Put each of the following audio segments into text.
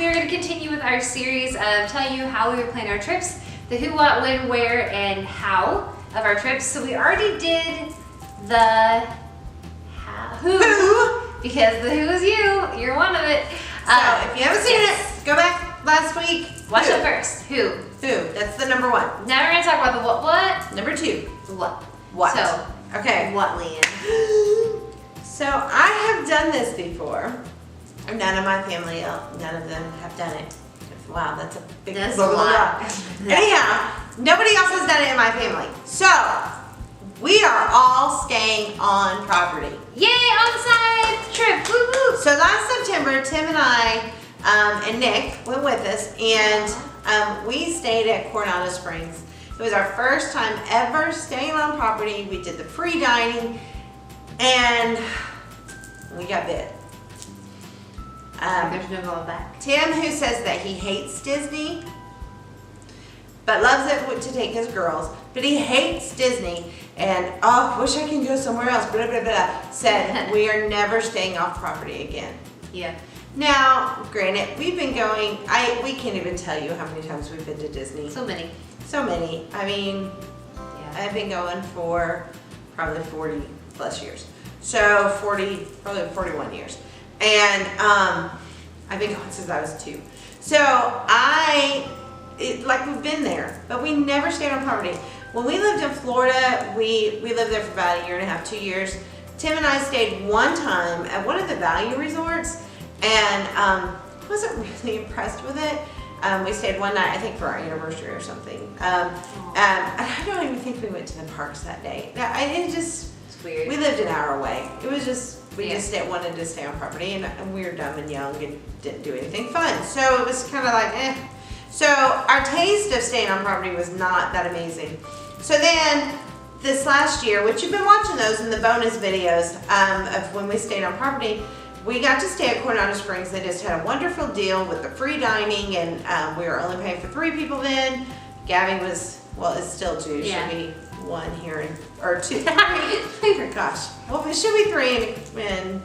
we are going to continue with our series of telling you how we would plan our trips, the who, what, when, where, and how of our trips. So we already did the who, because the who is you. You're one of it. So if you haven't seen it, go back last week. Watch it first. Who? That's the number one. Now we're going to talk about the what. Number two. What. So, okay. What, Leanne? So I have done this before. None of my family, none of them have done it. Wow, that's a big That's blah, a blah, lot. blah. Anyhow, nobody else has done it in my family. So we are all staying on property. Yay, on-site trip. Woo woo. So last September, Tim and I and Nick went with us, and we stayed at Coronado Springs. It was our first time ever staying on property. We did the free dining, and we got bit. There's no going back. Tim, who says that he hates Disney, but loves it to take his girls, but he hates Disney, and wish I can go somewhere else, blah, blah, blah, said we are never staying off property again. Yeah. Now, granted, we've been going, we can't even tell you how many times we've been to Disney. So many. So many. I mean, Yeah. I've been going for probably 40 plus years. So probably 41 years. And I've been going since I was 2. So we've been there, but we never stayed on property. When we lived in Florida, we lived there for about 1.5 years, 2 years. Tim and I stayed one time at one of the value resorts, and wasn't really impressed with it. We stayed one night, I think for our anniversary or something. I don't even think we went to the parks that day. It's weird. We lived an hour away. It was just, we just wanted to stay on property, and we were dumb and young and didn't do anything fun. So it was kind of like, eh. So our taste of staying on property was not that amazing. So then this last year, which you've been watching those in the bonus videos of when we stayed on property, we got to stay at Coronado Springs. They just had a wonderful deal with the free dining, and we were only paying for 3 people then. Gabby was, well, it's still 2. Yeah. Should be 1 here, or 2. Gosh, well, it should be 3 in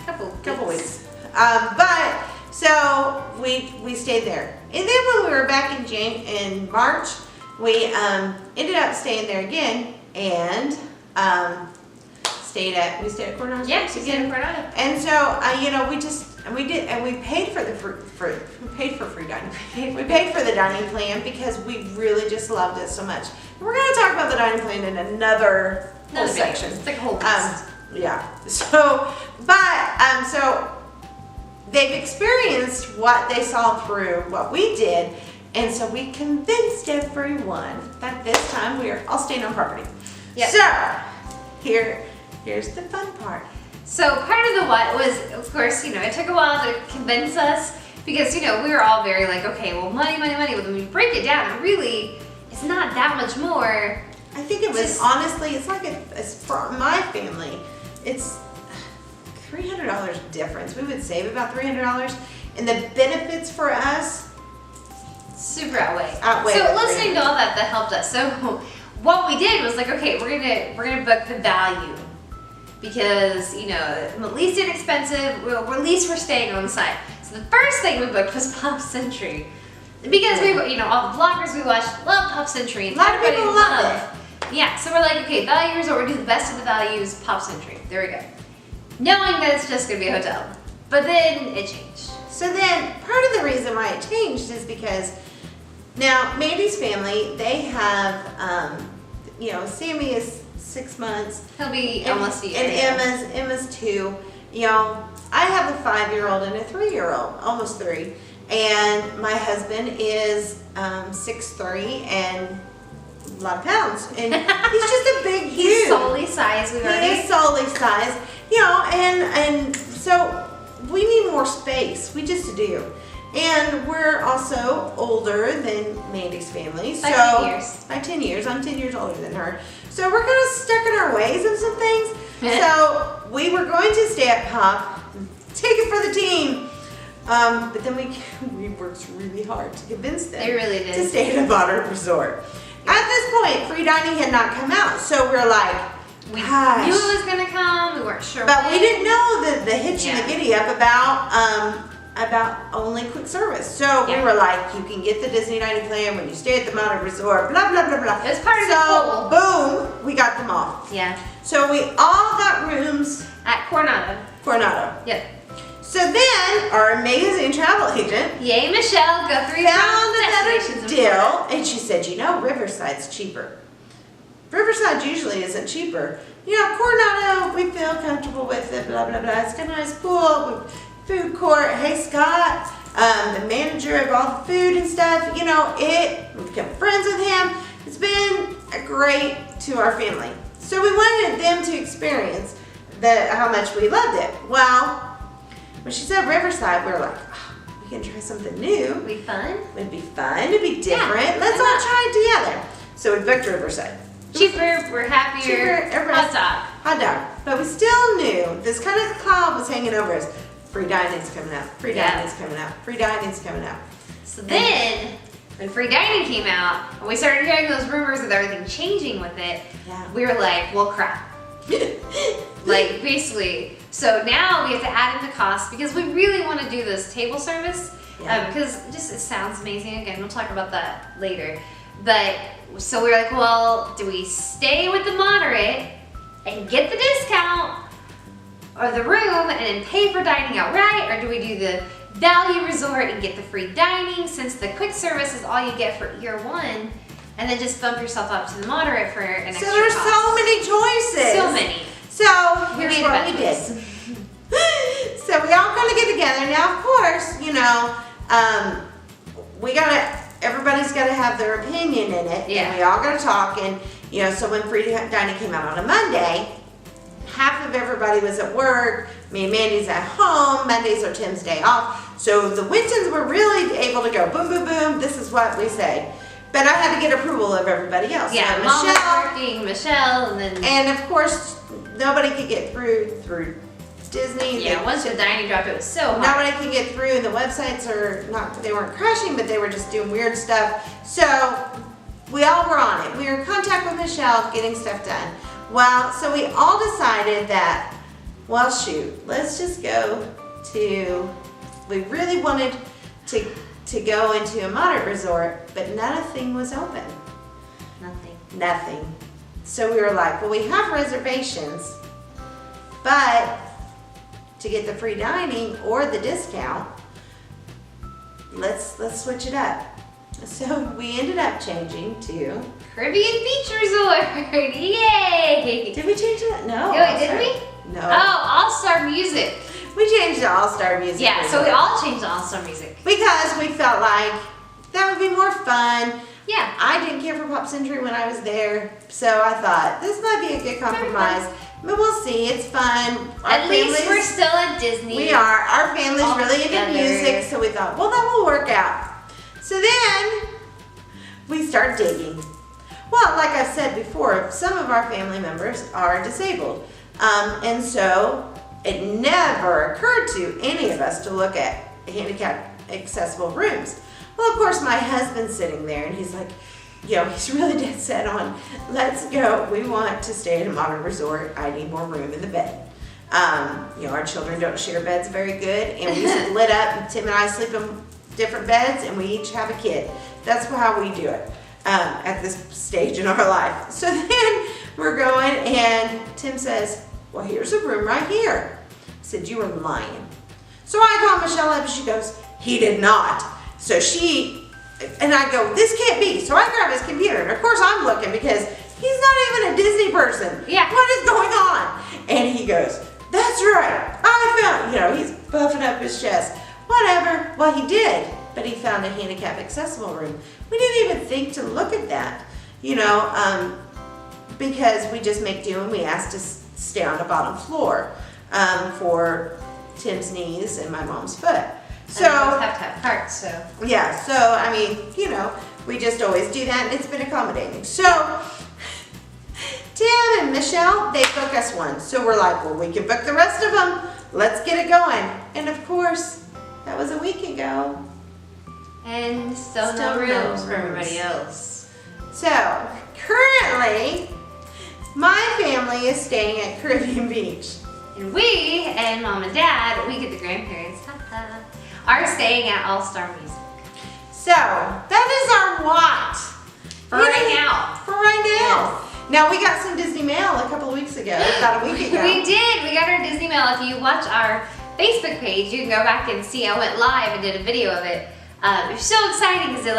a couple weeks. But so we stayed there, and then when we were back in March, we ended up staying there again, and we stayed at Coronado. Yes, we stayed at Coronado. And so we paid for the free dining. We paid for the dining plan because we really just loved it so much. And we're going to talk about the dining plan in another whole section. It's like a whole list. Yeah. So, but so they've experienced what they saw through what we did, and so we convinced everyone that this time we are all staying on property. Yep. So here's the fun part. So part of the what was, of course, it took a while to convince us, because, we were all very like, okay, well, money. But when we break it down, it really, it's not that much more. I think it was, honestly, it's like it's for my family, it's $300 difference. We would save about $300, and the benefits for us Super outweigh. So listening to all that helped us. So what we did was like, okay, we're gonna book the value, because the least inexpensive, at least we're staying on site. So the first thing we booked was Pop Century, because all the vloggers we watched love Pop Century, and a lot of people love it. Yeah, so we're like, okay, value resort, we're doing the best of the values, Pop Century. There we go. Knowing that it's just gonna be a hotel, but then it changed. So then part of the reason why it changed is because now Mandy's family, they have, Sammy is 6 months. He'll be almost a year. And Emma's 2. I have a 5-year-old and a 3-year-old, almost 3. And my husband is 6'3" and a lot of pounds. And he's just a big dude. He's solely size. He is solely size. And so we need more space. We just do. And we're also older than Mandy's family. By 10 years. By 10 years. I'm 10 years older than her. So we're kind of stuck in our ways of some things. So we were going to stay at Pop, take it for the team. But then we worked really hard to convince them. They really did. To stay at a modern resort. At this point, free dining had not come out. So we're like, we gosh. knew it was going to come. We weren't sure But when. we didn't know the hitch and the giddy up about about only quick service. So we were like, you can get the Disney dining plan when you stay at the Mountain Resort, blah, blah, blah, blah. It was part of the So, boom, we got them all. Yeah. So we all got rooms At Coronado. Coronado. Yep. So then, our amazing travel agent Yay, Michelle, go through your found destinations another in deal, Florida. and she said, you know, Riverside's cheaper. Riverside usually isn't cheaper. You know, Coronado, we feel comfortable with it, blah, blah, blah. It's got a nice pool, food court. Hey, Scott, the manager of all the food and stuff, you know, we've become friends with him. It's been great to our family. So we wanted them to experience how much we loved it. Well, when she said Riverside, we were like, oh, we can try something new. It'd be fun. It'd be fun, it'd be different. Yeah, Let's all try it together. So we booked Riverside. Cheaper, we're happier. Cheaper, Hot dog. Hot dog. But we still knew this kind of cloud was hanging over us. Free dining's coming out. Free dining's coming out. Free dining's coming out. So then, when free dining came out, and we started hearing those rumors of everything changing with it, we were like, well, crap. Like, basically. So now we have to add in the cost because we really want to do this table service. Because it sounds amazing. Again, we'll talk about that later. But, so we were like, well, do we stay with the moderate and get the discount or the room and then pay for dining outright? Or do we do the value resort and get the free dining since the quick service is all you get for year one? And then just bump yourself up to the moderate for an extra So there's cost. so many choices. So many. So here's what we did. So we all kind of get together. Now, of course, you know, everybody's got to have their opinion in it. Yeah. And we all got to talk. And, you know, so when free dining came out on a Monday, half of everybody was at work. Me and Mandy's at home. Mondays are Tim's day off. So the Wintons were really able to go boom, boom, boom. This is what we say. But I had to get approval of everybody else. Yeah, so Mom was working, Michelle, and then... And of course, nobody could get through Disney. Yeah, once the dining dropped, it was so hard. Nobody could get through. The websites they weren't crashing, but they were just doing weird stuff. So we all were on it. We were in contact with Michelle, getting stuff done. Well, so we all decided that, well, shoot, let's just go to, we really wanted to go into a moderate resort, but nothing was open. Nothing. So we were like, well, we have reservations, but to get the free dining or the discount, let's switch it up. So we ended up changing to Caribbean Beach Resort. Yay! Did we change that? No. Wait, didn't we? No. Oh, All-Star Music. We changed to All-Star Music. Yeah, so we all changed to All-Star Music. Because we felt like that would be more fun. Yeah. I didn't care for Pop Century when I was there, so I thought this might be a good compromise. But we'll see, it's fun. At least we're still at Disney. We are. Our family's all really together. into music, so we thought, well, that will work out. So then we start digging. Well, like I've said before, some of our family members are disabled. And so it never occurred to any of us to look at handicap accessible rooms. Well, of course, my husband's sitting there and he's like, you know, he's really dead set on, let's go. We want to stay at a modern resort. I need more room in the bed. You know, our children don't share beds very good, and we split up. Tim and I sleep in different beds, and we each have a kid. That's how we do it at this stage in our life. So then we're going, and Tim says, well, here's a room right here. I said, you were lying. So I called Michelle up, and she goes, he did not. So and I go, this can't be. So I grab his computer, and of course I'm looking because he's not even a Disney person. Yeah. What is going on? And he goes, that's right. I found, you know, he's puffing up his chest. Whatever. Well, he did, but he found a handicap accessible room. We didn't even think to look at that, you know, because we just make do and we asked to stay on the bottom floor for Tim's knees and my mom's foot. So and we both have to have carts, so. Yeah, so I mean, you know, we just always do that, and it's been accommodating. So Tim and Michelle, they book us one. So we're like, well, we can book the rest of them. Let's get it going. And of course, that was a week ago. And still no rooms for everybody else. So currently, my family is staying at Caribbean Beach. And we and Mom and Dad, we get the grandparents. experience. Our staying at All-Star Music. So, that is our what. For right now. For right now. Now, we got some Disney mail a couple of weeks ago, about a week ago. We did. We got our Disney mail. If you watch our Facebook page, you can go back and see. I went live and did a video of it. It was so exciting because it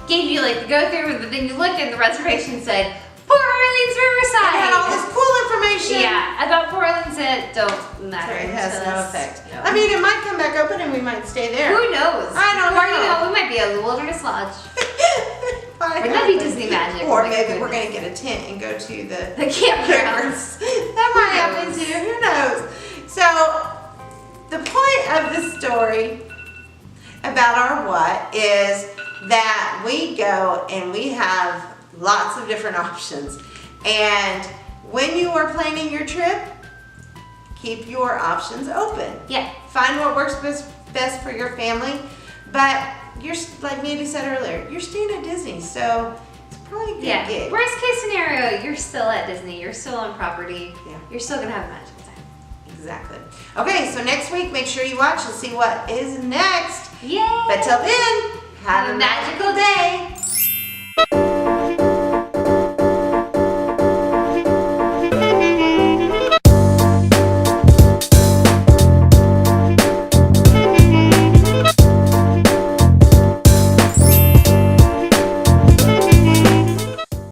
gave you the go through, but then you looked and the reservation said Port Orleans Riverside. It had all this cool information. Yeah, about Port Orleans that don't matter. So it has no effect. No. I mean, it might come back open and we might stay there. Who knows? I don't know. We might be at the Wilderness Lodge. Wouldn't that be Disney magic? Or maybe we're going to get a tent and go to the campgrounds. That might happen too. Who knows? So, the point of the story about our what is that we go and we have lots of different options. And when you are planning your trip, keep your options open. Yeah. Find what works best for your family. But you're, like Mandy said earlier, you're staying at Disney, so it's probably a good gig. Worst case scenario, you're still at Disney. You're still on property. Yeah. You're still gonna have a magical time. Exactly. Okay, so next week, make sure you watch and see what is next. Yay! But till then, have a magical day.